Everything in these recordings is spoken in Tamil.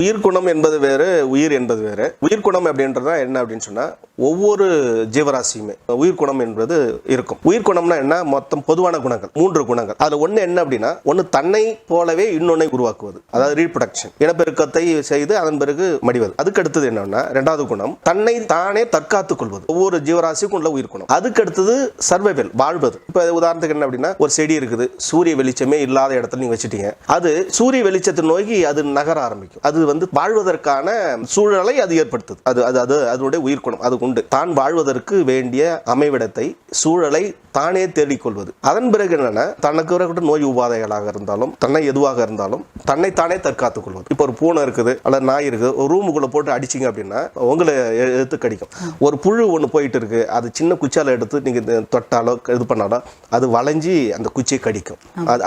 உயிர்குணம் என்பது வேறு, உயிர் என்பது வேறு. உயிர்குணம் அப்படின்றதா என்ன அப்படின்னு சொன்னா, ஒவ்வொரு ஜீவராசியுமே உயிர்குணம் என்பது இருக்கும். உயிர்குணம்னா என்ன? மொத்தம் பொதுவான குணங்கள், 3 குணங்கள். அதுல ஒண்ணு என்ன அப்படின்னா, ஒன்னு தன்னை போலவே இன்னொன்னை உருவாக்குவது, அதாவது ரீப்ரொடக்ஷன், இனப்பெருக்கத்தை செய்து அதன் பிறகு மடிவது. அதுக்கு அடுத்தது என்னன்னா, 2வது குணம் தன்னை தானே தற்காத்துக் கொள்வது. ஒவ்வொரு ஜீவராசிக்கும் உள்ள உயிர்குணம். அதுக்கு அடுத்தது சர்வைவல், வாழ்வது. இப்ப உதாரணத்துக்கு என்ன அப்படின்னா, ஒரு செடி இருக்குது, சூரிய வெளிச்சமே இல்லாத இடத்துல நீங்க வச்சுட்டீங்க, அது சூரிய வெளிச்சத்தை நோக்கி அது நகர ஆரம்பிக்கும். அது வாழ்வதற்கான சூழலை அது ஏற்படுத்துது. அதனுடைய உயிர்குணம் அது உண்டு. தான் வாழ்வதற்கு வேண்டிய அமைவிடத்தை, சூழலை தானே தேடிக்கொள்வது. அதன் பிறகு என்னன்னா, தனக்கு வரக்கூடிய நோய் உபாதைகளாக இருந்தாலும், தன்னை எதுவாக இருந்தாலும் தன்னை தானே தற்காத்துக் கொள்வது. இப்போ ஒரு பூனை இருக்குது அல்லது நாய் இருக்குது, ஒரு ரூமுக்குள்ள போட்டு அடிச்சிங்க அப்படின்னா உங்களை எடுத்து கடிக்கும். ஒரு புழு ஒன்று போயிட்டு இருக்கு, அது சின்ன குச்சால எடுத்து நீங்க தொட்டாலோ இது பண்ணாலோ அது வளைஞ்சி அந்த குச்சியை கடிக்கும்.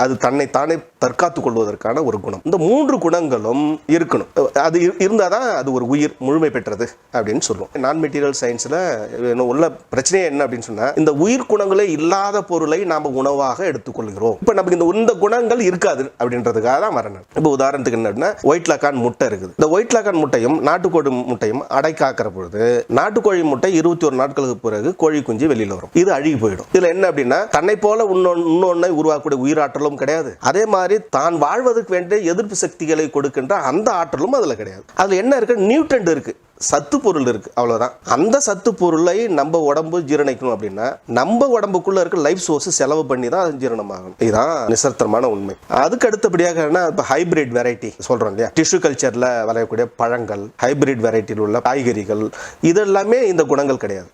அது தன்னை தானே தற்காத்துக் கொள்வதற்கான ஒரு குணம். இந்த 3 குணங்களும் இருக்கணும். அது இருந்தாதான் அது ஒரு உயிர் முழுமை பெற்றது அப்படின்னு சொல்லுவோம். நான் மெட்டீரியல் சயின்ஸ்ல உள்ள பிரச்சனையே என்ன அப்படின்னு சொன்னா, இந்த உயிர் குணங்களே இல்லாத பொருளை நாம உணவாக எடுத்துக்கொள்கிறோம். இப்ப நமக்கு இந்த குணங்கள் இருக்காது அப்படின்றதுக்காக தான் வரணும். இப்ப உதாரணத்துக்கு என்ன, ஒயிட் லாக்கான் முட்டை இருக்குது. இந்த ஒயிட் லாக்கான் முட்டையும் நாட்டுக்கோழி முட்டையும் அடை காக்கிற பொழுது, நாட்டுக்கோழி முட்டை 21 நாட்களுக்கு பிறகு கோழி குஞ்சு வெளியில வரும். இது அழுகி போயிடும். இதுல என்ன அப்படின்னா, தன்னை போல இன்னொன்னை உருவாக்கக்கூடிய உயிராற்றலும் கிடையாது. அதே மாதிரி தான் வாழ்வதற்கு வேண்டிய எதிர்ப்பு சக்திகளை கொடுக்கின்ற அந்த ஆற்றலும் அதுல கிடையாது. அதுல என்ன இருக்கு? நியூட்ரண்ட் இருக்கு, சத்து பொருள் இருக்கு, அவ்வளவுதான். அந்த சத்து பொருளை நம்ம உடம்பு ஜீரணிக்கணும் அப்படின்னா, நம்ம உடம்புக்குள்ள இருக்க லைஃப் சோர்ஸ் செலவு பண்ணி தான் அது ஜீரணமாகணும். இதுதான் நிசர்த்தமான உண்மை. அதுக்கு அடுத்தபடியாக இப்போ ஹைபிரிட் வெரைட்டி சொல்றோம் இல்லையா, டிஷ்யூ கல்ச்சர்ல வளையக்கூடிய பழங்கள், ஹைபிரிட் வெரைட்டியில் உள்ள காய்கறிகள், இதெல்லாமே இந்த குணங்கள் கிடையாது.